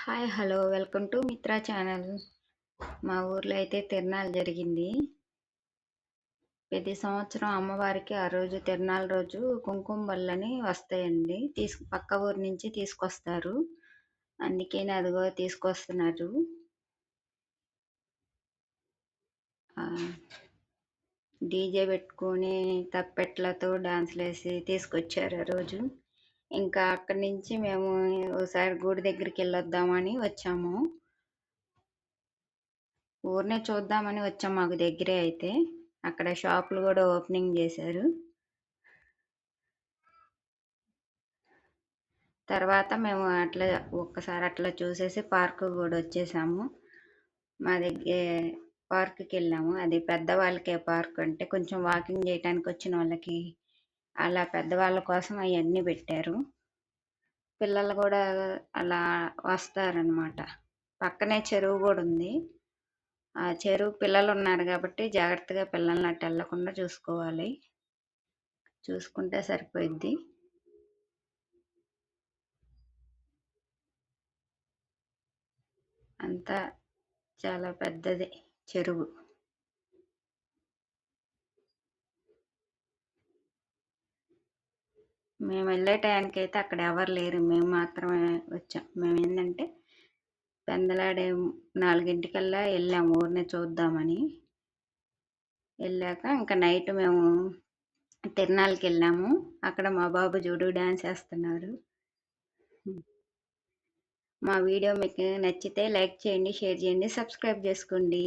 Hi hello welcome to Mitra channel. మా ఊర్లో అయితే తిరునాళ్ళు జరిగింది. ప్రతి సంవత్సరం అమ్మవారికి ఆ రోజు తిరునాళ్ళ రోజు కుంకుమ బళ్ళని వస్తాయండి. పక్క ఊరు నుంచి తీసుకొస్తారు. అందుకని అదిగో తీసుకొస్తున్నారు. ఆ, డీజే పెట్టుకొని తప్పెట్లతో డాన్సులు వేసి తీసుకొచ్చారు ఆ రోజు. ఇంకా అక్కడి నుంచి మేము ఒకసారి గుడి దగ్గరికి వెళ్ళొద్దామని వచ్చాము. ఊరినే చూద్దామని వచ్చాం, మాకు దగ్గరే అయితే. అక్కడ షాపులు కూడా ఓపెనింగ్ చేశారు. తర్వాత మేము అట్లా ఒక్కసారి అట్లా చూసేసి పార్కు కూడా వచ్చేసాము. మా దగ్గర పార్కుకి వెళ్ళాము. అది పెద్దవాళ్ళకే పార్క్, అంటే కొంచెం వాకింగ్ చేయడానికి వచ్చిన వాళ్ళకి అలా పెద్దవాళ్ళ కోసం అవన్నీ పెట్టారు. పిల్లలు కూడా అలా వస్తారనమాట. పక్కనే చెరువు కూడా ఉంది. ఆ చెరువు పిల్లలు ఉన్నారు కాబట్టి జాగ్రత్తగా పిల్లల్ని అటు వెళ్ళకుండా చూసుకోవాలి. చూసుకుంటే సరిపోయిద్ది. అంతా చాలా పెద్దది చెరువు. మేము వెళ్ళే టయానికి అయితే అక్కడ ఎవరు లేరు, మేము మాత్రమే వచ్చాం. మేము ఏంటంటే పెందలాడే 4 గంటలకల్లా వెళ్ళాము ఊరిని చూద్దామని. వెళ్ళాక ఇంకా నైట్ మేము తిరునాళ్ళకి వెళ్ళాము. అక్కడ మా బాబు జుడు డ్యాన్స్ వేస్తున్నారు. మా వీడియో మీకు నచ్చితే లైక్ చేయండి, షేర్ చేయండి, సబ్స్క్రైబ్ చేసుకోండి.